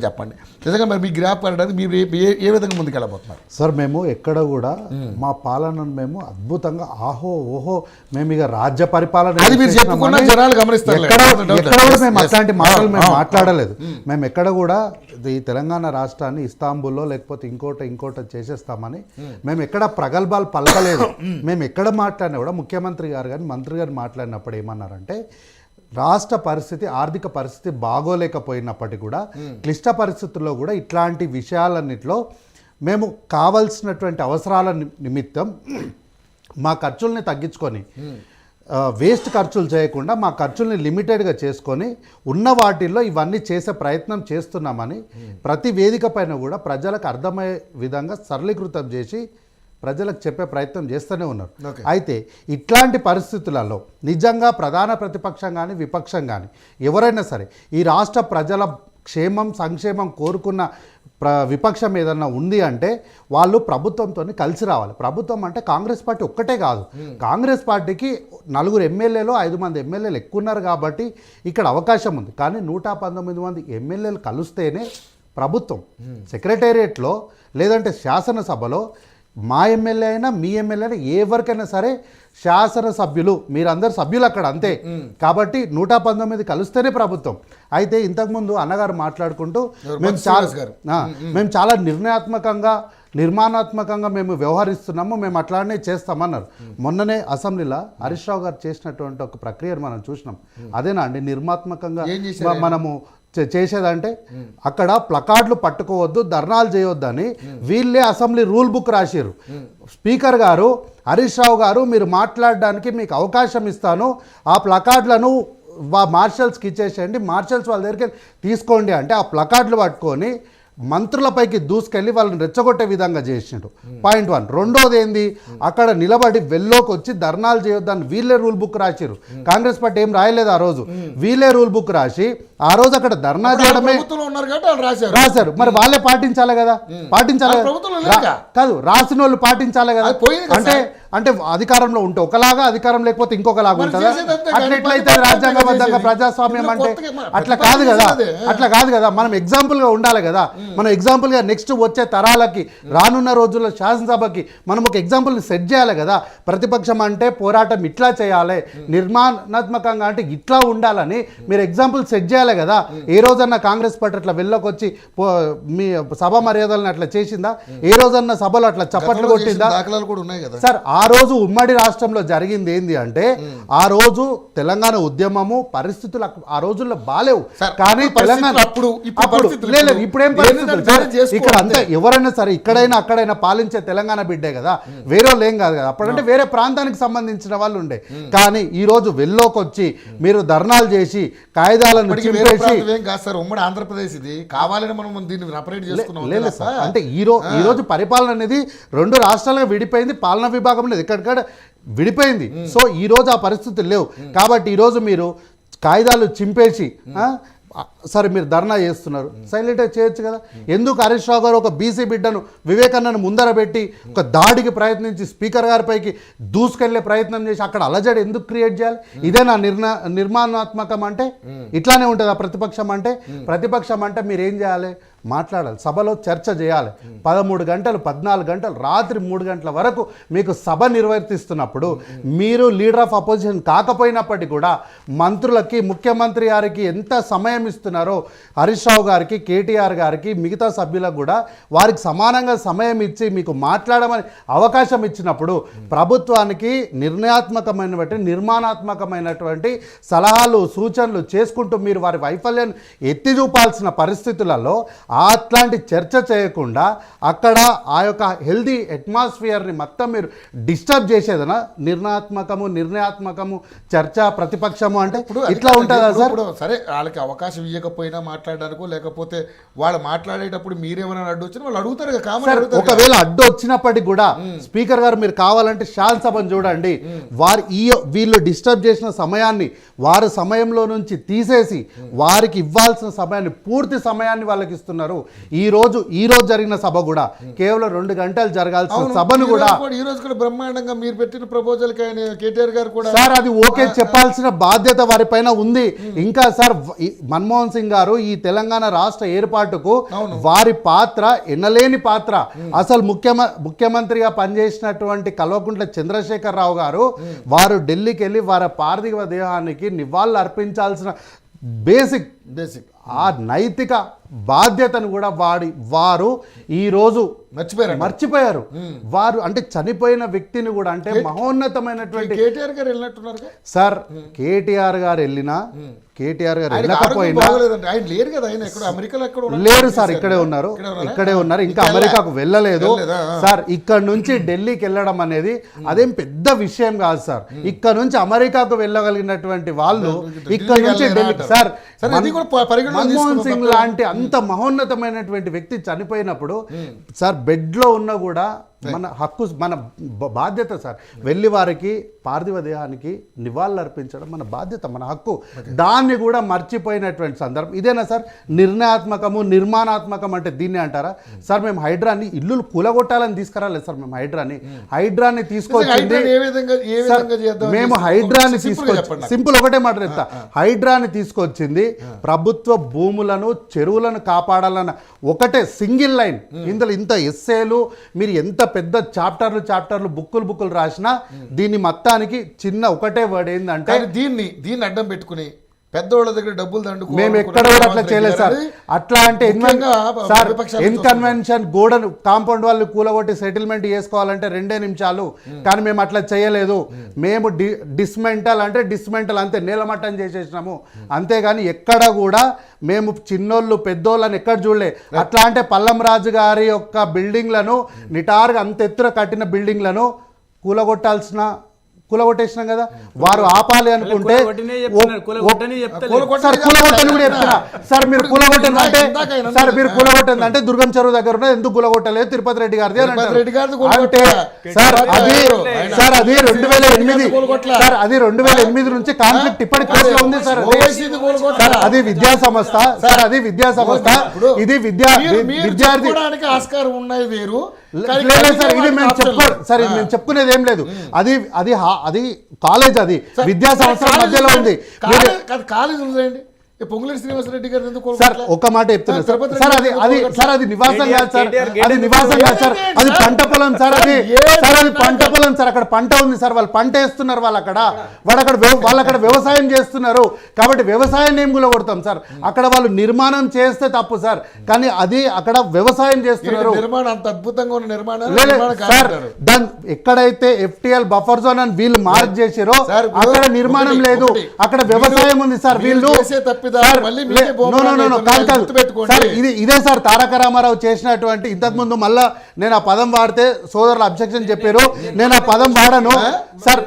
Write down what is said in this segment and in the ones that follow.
చెప్పండి నిజంగా మరి మీ గ్రాఫ్ పెరగడానికి మీరు ఏ విధంగా ముందుకెళ్ళబోతున్నారు? సార్ మేము ఎక్కడ కూడా మా పాలనను మేము అద్భుతంగా ఓహో మేము ఇక రాజ్య పరిపాలన మేము అట్లాంటి మాటలు మేము మాట్లాడలేదు. మేము ఎక్కడ కూడా ఈ తెలంగాణ రాష్ట్రాన్ని ఇస్తాంబుల్లో లేకపోతే ఇంకోట చేసేస్తామని మేము ఎక్కడ ప్రగల్భాలు పలకలేదు. మేము ఎక్కడ మాట్లాడినా కూడా ముఖ్యమంత్రి గారు కానీ మంత్రి గారు మాట్లాడినప్పుడు ఏమన్నారంటే రాష్ట్ర పరిస్థితి ఆర్థిక పరిస్థితి బాగోలేకపోయినప్పటికీ కూడా క్లిష్ట పరిస్థితుల్లో కూడా ఇట్లాంటి విషయాలన్నింటిలో మేము కావాల్సినటువంటి అవసరాల నిమిత్తం మా ఖర్చుల్ని తగ్గించుకొని వేస్ట్ ఖర్చులు చేయకుండా మా ఖర్చుల్ని లిమిటెడ్గా చేసుకొని ఉన్న వాటిల్లో ఇవన్నీ చేసే ప్రయత్నం చేస్తున్నామని ప్రతి వేదిక పైన కూడా ప్రజలకు అర్థమయ్యే విధంగా సరళీకృతం చేసి ప్రజలకు చెప్పే ప్రయత్నం చేస్తూనే ఉన్నారు. అయితే ఇట్లాంటి పరిస్థితులలో నిజంగా ప్రధాన ప్రతిపక్షం కానీ విపక్షం కానీ ఎవరైనా సరే ఈ రాష్ట్ర ప్రజల క్షేమం సంక్షేమం కోరుకున్న విపక్షం ఏదన్నా ఉంది అంటే వాళ్ళు ప్రభుత్వంతో కలిసి రావాలి. ప్రభుత్వం అంటే కాంగ్రెస్ పార్టీ ఒక్కటే కాదు, కాంగ్రెస్ పార్టీకి 4 ఎమ్మెల్యేలు 5 మంది ఎమ్మెల్యేలు ఎక్కువ ఉన్నారు కాబట్టి ఇక్కడ అవకాశం ఉంది. కానీ 119 మంది ఎమ్మెల్యేలు కలిస్తేనే ప్రభుత్వం సెక్రటేరియట్లో లేదంటే శాసనసభలో మా ఎమ్మెల్యే అయినా మీ ఎమ్మెల్యే అయినా ఎవరికైనా సరే శాసనసభ్యులు మీరందరు సభ్యులు అక్కడ అంతే. కాబట్టి 119 కలిస్తేనే ప్రభుత్వం. అయితే ఇంతకుముందు అన్నగారు మాట్లాడుకుంటూ మేము చాలా నిర్మాణాత్మకంగా మేము వ్యవహరిస్తున్నాము, మేము అట్లానే చేస్తామన్నారు. మొన్ననే అసెంబ్లీలో హరీష్ రావు గారు చేసినటువంటి ఒక ప్రక్రియను మనం చూసినాం. అదేనా అండి నిర్మాణాత్మకంగా మనము చేసేదంటే అక్కడ ప్లకార్డులు పట్టుకోవద్దు ధర్నాలు చేయొద్దు అని వీళ్ళే అసెంబ్లీ రూల్ బుక్ రాశారు. స్పీకర్ గారు హరీష్ రావు గారు మీరు మాట్లాడడానికి మీకు అవకాశం ఇస్తాను, ఆ ప్లకార్డులను మార్షల్స్కి ఇచ్చేసేయండి, మార్షల్స్ వాళ్ళ దగ్గరికి తీసుకోండి అంటే ఆ ప్లకార్డులు పట్టుకొని మంత్రులపైకి దూసుకెళ్ళి వాళ్ళని రెచ్చగొట్టే విధంగా చేసిండు. పాయింట్ 1. రెండోది ఏంది, అక్కడ నిలబడి వెల్లోకి వచ్చి ధర్నాలు చేయొద్దని వీళ్ళే రూల్ బుక్ రాసిరు. కాంగ్రెస్ పార్టీ ఏం రాయలేదు ఆ రోజు, వీళ్ళే రూల్ బుక్ రాసి ఆ రోజు అక్కడ ధర్నా చేయడమే రాశారు. మరి వాళ్ళే పాటించాలి కదా, కాదు రాసిన వాళ్ళు పాటించాలి కదా. అంటే అధికారంలో ఉంటే ఒకలాగా అధికారం లేకపోతే ఇంకొకలాగా ఉంటుందా? అట్లయితే రాజ్యాంగబద్ధంగా ప్రజాస్వామ్యం అంటే అట్లా కాదు కదా. మనం ఎగ్జాంపుల్గా ఉండాలి కదా. మనం ఎగ్జాంపుల్గా నెక్స్ట్ వచ్చే తరాలకి రానున్న రోజుల్లో శాసనసభకి మనం ఒక ఎగ్జాంపుల్ని సెట్ చేయాలి కదా. ప్రతిపక్షం అంటే పోరాటం ఇట్లా చేయాలి, నిర్మాణాత్మకంగా అంటే ఇట్లా ఉండాలని మీరు ఎగ్జాంపుల్ సెట్ చేయాలి కదా. ఏ రోజన్నా కాంగ్రెస్ పార్టీ అట్లా వెళ్ళకొచ్చి మీ సభ మర్యాదలను అట్లా చేసిందా? ఏ రోజన్నా సభలో అట్లా చప్పట్లు కొట్టిందా? సార్ ఆ రోజు ఉమ్మడి రాష్ట్రంలో జరిగింది ఏంది అంటే ఆ రోజు తెలంగాణ ఉద్యమము పరిస్థితులు ఆ రోజుల్లో బాలేవు. కానీ తెలంగాణ ఇప్పుడేం పరిస్థితులు ఇక్కడ అంతా ఎవరైనా సరే ఇక్కడైనా అక్కడైనా పాలించే తెలంగాణ బిడ్డే కదా, వేరే వాళ్ళు ఏం కాదు కదా. అప్పుడంటే వేరే ప్రాంతానికి సంబంధించిన వాళ్ళు ఉండే. కానీ ఈ రోజు వెల్లోకి వచ్చి మీరు ధర్నాలు చేసి కాయిదాలను చింపేసి ఉమ్మడి ఆంధ్రప్రదేశ్ ఇది కావాలని మనం దీన్ని సపరేట్ చేసుకున్నాం లేదు సార్. అంటే ఈ రోజు పరిపాలన అనేది 2 రాష్ట్రాలుగా విడిపోయింది, పాలనా విభాగం లేదు, ఎక్కడికక్కడ విడిపోయింది. సో ఈ రోజు ఆ పరిస్థితులు లేవు. కాబట్టి ఈరోజు మీరు కాయిదాలు చింపేసి సరే మీరు ధర్నా చేస్తున్నారు, సైలెంట్గా చేయొచ్చు కదా. ఎందుకు హరీష్ రావు గారు ఒక బీసీ బిడ్డను వివేకానందను ముందర పెట్టి ఒక దాడికి ప్రయత్నించి స్పీకర్ గారిపైకి దూసుకెళ్లే ప్రయత్నం చేసి అక్కడ అలజడి ఎందుకు క్రియేట్ చేయాలి? ఇదే నా నిర్మాణాత్మకం అంటే ఇట్లానే ఉంటుందా ప్రతిపక్షం అంటే? ప్రతిపక్షం అంటే మీరు ఏం చేయాలి? మాట్లాడాలి, సభలో చర్చ చేయాలి. 13 గంటలు 14 గంటలు రాత్రి 3 గంటల వరకు మీకు సభ నిర్వర్తిస్తున్నప్పుడు మీరు లీడర్ ఆఫ్ అపోజిషన్ కాకపోయినప్పటికీ కూడా మంత్రులకి ముఖ్యమంత్రి గారికి ఎంత సమయం ఇస్తున్నారో హరీష్ రావు గారికి కేటీఆర్ గారికి మిగతా సభ్యులకు కూడా వారికి సమానంగా సమయం ఇచ్చి మీకు మాట్లాడమని అవకాశం ఇచ్చినప్పుడు ప్రభుత్వానికి నిర్మాణాత్మకమైనటువంటి సలహాలు సూచనలు చేసుకుంటూ మీరు వారి వైఫల్యాన్ని ఎత్తి చూపాల్సిన పరిస్థితులలో అట్లాంటి చర్చ చేయకుండా అక్కడ ఆ యొక్క హెల్దీ అట్మాస్ఫియర్ని మొత్తం మీరు డిస్టర్బ్ చేసేదనా? నిర్ణయాత్మకము చర్చ ప్రతిపక్షము అంటే ఇట్లా ఉంటుందా సార్? సరే వాళ్ళకి అవకాశం ఇవ్వకపోయినా మాట్లాడడానికో లేకపోతే వాళ్ళు మాట్లాడేటప్పుడు మీరేమైనా అడ్డు వచ్చినా వాళ్ళు అడుగుతారు. ఒకవేళ అడ్డు వచ్చినప్పటికీ కూడా స్పీకర్ గారు మీరు కావాలంటే శాసనసభను చూడండి, వీళ్ళు డిస్టర్బ్ చేసిన సమయాన్ని వారి సమయంలో నుంచి తీసేసి వారికి ఇవ్వాల్సిన సమయాన్ని పూర్తి సమయాన్ని వాళ్ళకి ఇస్తున్నారు. ఈ రోజు జరిగిన సభ కూడా కేవలం 2 గంటలు జరగాల్సిన సభను కూడా ఈ రోజు కూడా బ్రహ్మాండంగా మీరు పెట్టిన ప్రపోజల్ కి కేటీఆర్ గారు కూడా సార్ అది ఓకే చెప్పాల్సిన బాధ్యత వారిపైన ఉంది. ఇంకా సార్ మన్మోహన్ సింగ్ గారు ఈ తెలంగాణ రాష్ట్ర ఏర్పాటుకు అవును. వారి పాత్ర ఎనలేని పాత్ర. అసలు ముఖ్యమంత్రిగా పనిచేసినటువంటి కల్వకుంట్ల చంద్రశేఖరరావు గారు వారు ఢిల్లీకి వెళ్ళి వారి పార్థివ దేహానికి నివాళులు అర్పించాల్సిన బేసిక్ ఆ నైతిక బాధ్యతను కూడా వారు ఈరోజు మర్చిపోయారు. వారు అంటే చనిపోయిన వ్యక్తిని కూడా అంటే మహోన్నతమైనటువంటి కేటీఆర్ గారు వెళ్ళినట్టున్నారు సార్. కేటీఆర్ గారు వెళ్ళినా వెళ్ళకపోయినా లేరు సార్, ఇక్కడే ఉన్నారు. ఇంకా అమెరికాకు వెళ్ళలేదు సార్. ఇక్కడ నుంచి ఢిల్లీకి వెళ్ళడం అనేది అదేం పెద్ద విషయం కాదు సార్. ఇక్కడ నుంచి అమెరికాకు వెళ్ళగలిగినటువంటి వాళ్ళు ఇక్కడ నుంచి ఢిల్లీ సార్. మన్మోహన్ సింగ్ లాంటి అంత మహోన్నతమైనటువంటి వ్యక్తి చనిపోయినప్పుడు సార్ బెడ్ లో ఉన్నా కూడా మన హక్కు, మన బాధ్యత సార్. వెళ్ళి వారికి పార్థివ దేహానికి నివాళులు అర్పించడం మన బాధ్యత, మన హక్కు. దాన్ని కూడా మర్చిపోయినటువంటి సందర్భం ఇదేనా సార్? నిర్ణయాత్మకము, నిర్మాణాత్మకం అంటే దీన్ని అంటారా సార్? మేము హైడ్రాని ఇల్లులు కూలగొట్టాలని తీసుకురాలేదు సార్. మేము హైడ్రాని తీసుకొచ్చింది మేము హైడ్రాని తీసుకొచ్చి సింపుల్ ఒకటే మాట చెప్తా. హైడ్రాని తీసుకొచ్చింది ప్రభుత్వ భూములను, చెరువులను కాపాడాలన్న ఒకటే సింగిల్ లైన్. ఇందులో ఇంత ఎస్సేలు, మీరు ఎంత పెద్ద చాప్టర్లు బుక్కులు రాసినా దీన్ని మొత్తానికి చిన్న ఒకటే వర్డ్ ఏంటంటే దీన్ని అడ్డం పెట్టుకుని పెద్దవాళ్ళ దగ్గర డబ్బులు దండుకు మేము ఎక్కడ కూడా అట్లా చేయలేదు సార్. అట్లా అంటే ఇన్కన్వెన్షన్ గోడను కాంపౌండ్ వాళ్ళు కూలగొట్టి సెటిల్మెంట్ చేసుకోవాలంటే 2 నిమిషాలు. కానీ మేము అట్లా చేయలేదు. మేము డిస్మెంటల్ అంటే డిస్మెంటల్ అంతే, నేలమట్టం చేసేసినాము. అంతేగాని ఎక్కడ కూడా మేము చిన్నోళ్ళు పెద్దోళ్ళని ఎక్కడ చూడలే. అట్లా అంటే పల్లం రాజు గారి యొక్క బిల్డింగ్లను నిటారుగా అంత ఎత్తున కట్టిన బిల్డింగ్లను కూలగొట్టేసినాం కదా. వారు ఆపాలి అనుకుంటే సార్ మీరు కూలగొట్టండి అంటే దుర్గం చెరువు దగ్గర ఉన్న ఎందుకు కూలగొట్టలేదు తిరుపతి రెడ్డి గారిది అంటే సార్ అది 2008 సార్. అది 2008 నుంచి కాన్ఫ్లిక్ట్ ఇప్పటి కేసులో ఉంది సార్. అది విద్యా సంస్థ సార్. అది విద్యా సంస్థ. ఇది విద్యార్థి ఆస్కారం ఉన్నాయి వేరు సార్. ఇది మేము చెప్పుకునేది ఏం లేదు. అది కాలేజ్, అది విద్యా సంవత్సరం మధ్యలో ఉంది. కాలేజ్ ఉందండి. పొంగులేటి శ్రీనివాసరెడ్డి గారు సార్ ఒక మాట చెప్తున్నారు సార్. అది నివాసం కాదు సార్. అది నివాసం కాదు సార్. అది పంట పొలం సార్. అది పంట పొలం సార్. అక్కడ పంట ఉంది సార్. వాళ్ళు పంట వేస్తున్నారు. వాళ్ళు అక్కడ వ్యవసాయం చేస్తున్నారు. కాబట్టి వ్యవసాయాన్ని ఏం కూలగొడతాం సార్? అక్కడ వాళ్ళు నిర్మాణం చేస్తే తప్పు సార్. కానీ అది అక్కడ వ్యవసాయం చేస్తున్నారు. నిర్మాణం అంత అద్భుతంగా ఉన్న నిర్మాణం సార్. ఎక్కడైతే FTL బఫర్ జోన్ అని వీళ్ళు మార్క్ చేసారో అక్కడ నిర్మాణం లేదు, అక్కడ వ్యవసాయం ఉంది సార్. వీళ్ళు ఇదే సార్ తారక రామారావు చేసినటువంటి. ఇంతకు ముందు మళ్ళా నేను ఆ పదం వాడితే సోదరులు అబ్జెక్షన్ చెప్పారు. నేను ఆ పదం వాడను సార్.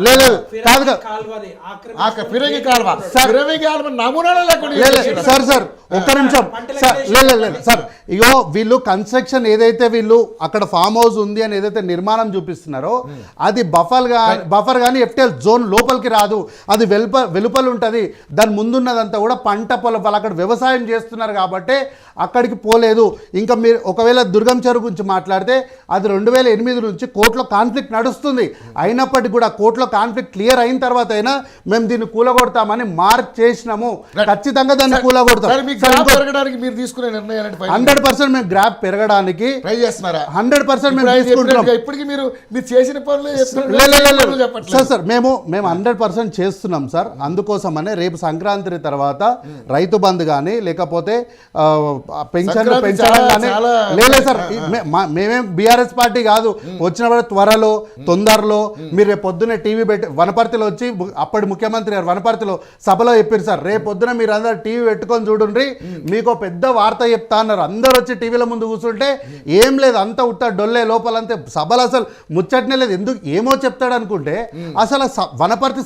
లేదు కాదు సార్ ఒక్క నిమిషం సార్. లేదు సార్. ఇగో వీళ్ళు కన్స్ట్రక్షన్ ఏదైతే వీళ్ళు అక్కడ ఫామ్ హౌస్ ఉంది అని ఏదైతే నిర్మాణం చూపిస్తున్నారో అది బఫర్ కానీ FTL జోన్ లోపలికి రాదు. అది వెలుపల ఉంటుంది. దాని ముందున్నదంతా కూడా పంట పొలం. వాళ్ళు అక్కడ వ్యవసాయం చేస్తున్నారు కాబట్టి అక్కడికి పోలేదు. ఇంకా మీరు ఒకవేళ దుర్గం చెరువు గురించి మాట్లాడితే అది 2008 నుంచి కోర్టులో కాన్ఫ్లిక్ట్ నడుస్తుంది. అయినప్పటికీ కూడా కోర్టులో కాన్ఫ్లిక్ట్ క్లియర్ అయిన తర్వాత అయినా మేము దీన్ని కూలగొడతామని మార్క్ చేసినాము. ఖచ్చితంగా దాన్ని కూలగొడతాం. 100% మేము గ్రాఫ్ పెరగడానికి 100% మేము తీసుకుంటున్నాం. ఇప్పటికీ మీరు చేసిన సార్ మేము 100% చేస్తున్నాం సార్. అందుకోసమనే రేపు సంక్రాంతి తర్వాత రైతు బంధు కానీ లేకపోతే పెన్షన్లు పెంచడం కానీ లేదు సార్. మేమేం BRS పార్టీ కాదు. వచ్చినప్పుడు త్వరలో తొందరలో మీరు రేపు పొద్దున్నే టీవీ పెట్టి వనపర్తిలో వచ్చి అప్పటి ముఖ్యమంత్రి గారు వనపర్తిలో సభలో చెప్పారు సార్. రేపు పొద్దున మీరు అందరు టీవీ పెట్టుకొని చూడండి, మీకు పెద్ద వార్త చెప్తా అన్నారు. అందరూ వచ్చి టీవీల ముందు కూర్చుంటే ఏం లేదు, అంతా ఉత్త డొల్లే లోపలంతే. సభలు అసలు ముచ్చటనే లేదు. ఎందుకు ఏమో చెప్తాడు అనుకుంటే అసలు వనపర్తి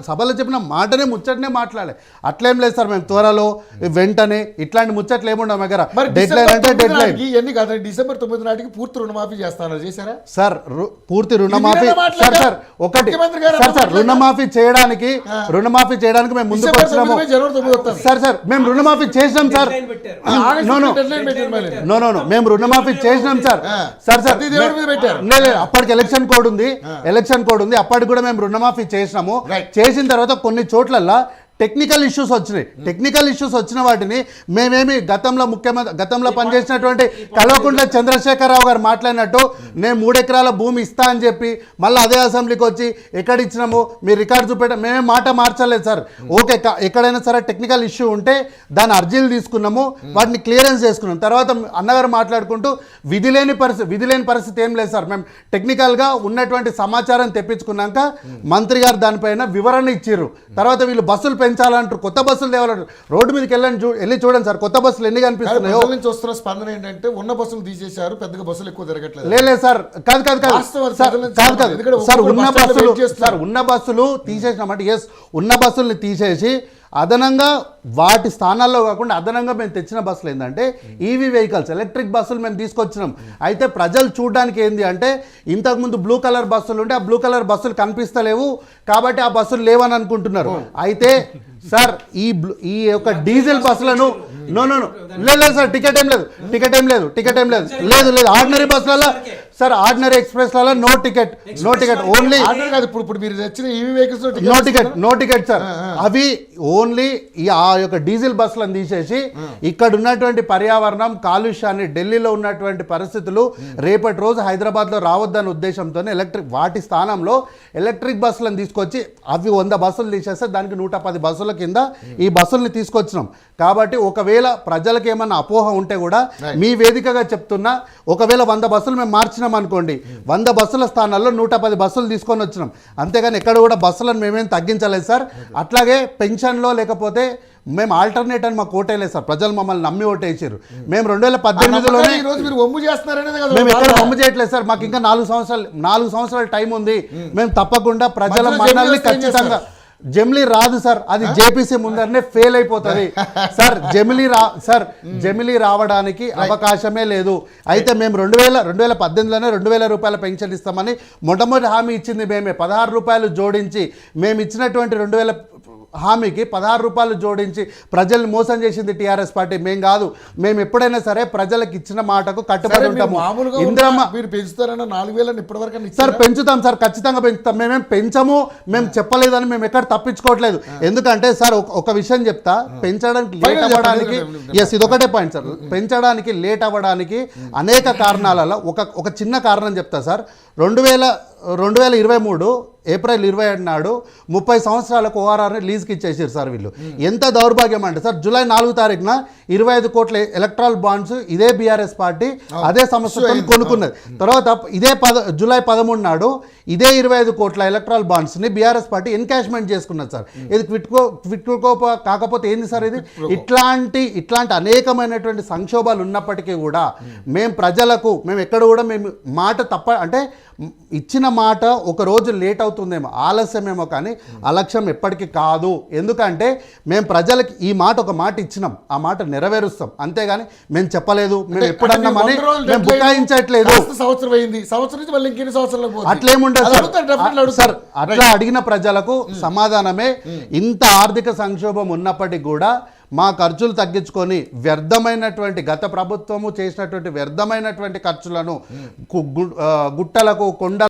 సభలో చెప్పిన మాటనే ముచ్చటనే మాట్లాడే. అట్లేం లేదు సార్. మేము త్వరలో వెంటనే ఇట్లాంటి ముచ్చట్లు ఏముండవు దగ్గర. డెడ్ లైన్ అంటే డెడ్ లైన్. డిసెంబర్ 9 నాటికి పూర్తి రుణమాఫీ చేస్తాను చేశారా సార్? పూర్తి రుణమాఫీ సార్ ఒకటి సార్ రుణమాఫీ చేయడానికి మేము ముందుకు వచ్చినాము సార్. మేము రుణమాఫీ చేసినాం సార్. మేము రుణమాఫీ చేసినాం సార్. అప్పటికి ఎలక్షన్ కోడ్ ఉంది. అప్పటికి కూడా మేము రుణమాఫీ చేసినాము. చేసిన తర్వాత కొన్ని చోట్లల్లో టెక్నికల్ ఇష్యూస్ వచ్చినాయి. టెక్నికల్ ఇష్యూస్ వచ్చిన వాటిని మేమేమి గతంలో పనిచేసినటువంటి కల్వకుంట్ల చంద్రశేఖరరావు గారు మాట్లాడినట్టు నేను 3 ఎకరాల భూమి ఇస్తా అని చెప్పి మళ్ళీ అదే అసెంబ్లీకి వచ్చి ఎక్కడ ఇచ్చినాము మీరు రికార్డు చూపెట్టాం, మేమే మాట మార్చలేదు సార్. ఓకే, ఎక్కడైనా సరే టెక్నికల్ ఇష్యూ ఉంటే దాని అర్జీలు తీసుకున్నాము, వాటిని క్లియరెన్స్ చేసుకున్నాం. తర్వాత అన్నగారు మాట్లాడుకుంటూ విధి లేని పరిస్థితి ఏం లేదు సార్, మేము టెక్నికల్గా ఉన్నటువంటి సమాచారం తెప్పించుకున్నాక మంత్రి గారు దానిపైన వివరణ ఇచ్చారు. తర్వాత వీళ్ళు బస్సులు పెంచాలంటారు, కొత్త బస్సులు తేవాలంటారు. రోడ్డు మీదకి వెళ్ళి చూడండి సార్, కొత్త బస్సులు ఎన్ని కనిపిస్తున్నాయో. నుంచి వస్తున్న స్పందన ఏంటంటే ఉన్న బస్సులు తీసేశారు, పెద్దగా బస్సులు ఎక్కువ తిరగట్లేదు. లేదు సార్, కాదు ఉన్న బస్సులు తీసేసినామంటే ఎస్, ఉన్న బస్సుల్ని తీసేసి అదనంగా వాటి స్థానాల్లో కాకుండా అదనంగా మేము తెచ్చిన బస్సులు ఏంటంటే ఈవీ వెహికల్స్, ఎలక్ట్రిక్ బస్సులు మేము తీసుకొచ్చినాం. అయితే ప్రజలు చూడడానికి ఏంది అంటే ఇంతకుముందు బ్లూ కలర్ బస్సులు ఉంటే ఆ బ్లూ కలర్ బస్సులు కనిపిస్తలేవు కాబట్టి ఆ బస్సులు లేవని అనుకుంటున్నారు. అయితే సార్ ఈ యొక్క డీజిల్ బస్సులను లేదు సార్, టికెట్ ఏం లేదు ఆర్డినరీ బస్సులలో సార్, ఆర్డినరీ ఎక్స్ప్రెస్లలో no ticket only no ticket sir. అవి ఓన్లీ ఆ యొక్క డీజిల్ బస్సులను తీసేసి ఇక్కడ ఉన్నటువంటి పర్యావరణం కాలుష్యాన్ని, ఢిల్లీలో ఉన్నటువంటి పరిస్థితులు రేపటి రోజు హైదరాబాద్లో రావద్దనే ఉద్దేశంతో వాటి స్థానంలో ఎలక్ట్రిక్ బస్సులను తీసుకొచ్చి అవి 100 బస్సులు తీసేస్తే దానికి 110 బస్సుల కింద ఈ బస్సుల్ని తీసుకొచ్చినాం. కాబట్టి ఒకవేళ ప్రజలకు ఏమన్నా అపోహ ఉంటే కూడా మీ వేదికగా చెప్తున్నా, ఒకవేళ 100 బస్సులు మేము మార్చినాం అనుకోండి, 100 బస్సుల స్థానాల్లో 110 బస్సులు తీసుకొని వచ్చినాం. అంతేగాని ఎక్కడ కూడా బస్సులను మేమేం తగ్గించలేదు సార్. అట్లాగే పెన్షన్లో లేకపోతే మేము ఆల్టర్నేట్ అని మాకు ఓటేయలేదు సార్, ప్రజలు మమ్మల్ని నమ్మి ఓటేసారు. మేము 2018లోనే మేము ఎక్కడ వమ్ము చేయట్లేదు సార్. మాకు ఇంకా 4 సంవత్సరాల టైం ఉంది. మేము తప్పకుండా ప్రజల మన్నల్ని ఖచ్చితంగా జమిలీ రాదు సార్, అది జేపీసీ ముందరనే ఫెయిల్ అయిపోతుంది సార్. జమిలీ రావడానికి అవకాశమే లేదు. అయితే మేము 2018లోనే 2000 రూపాయల పెన్షన్ ఇస్తామని మొట్టమొదటి హామీ ఇచ్చింది మేమే. 16 రూపాయలు జోడించి మేము ఇచ్చినటువంటి 2000 హామీకి 16 రూపాయలు జోడించి ప్రజల్ని మోసం చేసింది టీఆర్ఎస్ పార్టీ, మేము కాదు. మేము ఎప్పుడైనా సరే ప్రజలకు ఇచ్చిన మాటకు కట్టుబడి ఉంటాము. ఇందిరమ్మ పెంచుతారన్న 4000 ఇప్పటివరకు సార్ పెంచుతాం సార్, ఖచ్చితంగా పెంచుతాం. మేమేం పెంచము, మేము చెప్పలేదని మేము ఎక్కడ తప్పించుకోవట్లేదు. ఎందుకంటే సార్ ఒక విషయం చెప్తా, పెంచడానికి లేట్ అవ్వడానికి ఇదొకటే పాయింట్ సార్, పెంచడానికి లేట్ అవ్వడానికి అనేక కారణాలలో ఒక చిన్న కారణం చెప్తా సార్. 2023 ఏప్రిల్ 27 నాడు 30 సంవత్సరాలకు ఓఆర్ఆర్ని లీజ్కి ఇచ్చేసారు సార్ వీళ్ళు. ఎంత దౌర్భాగ్యం అంటే సార్, జూలై 4 తారీఖున 25 కోట్ల ఎలక్ట్రల్ బాండ్స్ ఇదే బీఆర్ఎస్ పార్టీ అదే సంస్థతో కొనుక్కున్నది. తర్వాత జూలై 13 నాడు ఇదే 25 కోట్ల ఎలక్ట్రల్ బాండ్స్ని బీఆర్ఎస్ పార్టీ ఎన్కాష్మెంట్ చేసుకున్నది సార్. ఇది క్విట్కో కాకపోతే ఏంది సార్ ఇది? ఇట్లాంటి అనేకమైనటువంటి సంక్షోభాలు ఉన్నప్పటికీ కూడా మేము ఎక్కడ కూడా మేము మాట అంటే ఇచ్చిన మాట ఒక రోజు లేట్ అవుతుందేమో, ఆలస్యమేమో, కానీ అలక్ష్యం ఎప్పటికీ కాదు. ఎందుకంటే మేము ప్రజలకి ఒక మాట ఇచ్చినాం, ఆ మాట నెరవేరుస్తాం. అంతేగాని మేము చెప్పలేదు, మేము ఎప్పుడన్నా మేము బుకాయించట్లేదు. అట్లేముండదు సార్. అట్లా అడిగిన ప్రజలకు సమాధానమే, ఇంత ఆర్థిక సంక్షోభం ఉన్నప్పటికీ కూడా మా ఖర్చులు తగ్గించుకొని గత ప్రభుత్వము చేసినటువంటి వ్యర్థమైనటువంటి ఖర్చులను గుట్టలకు కొండ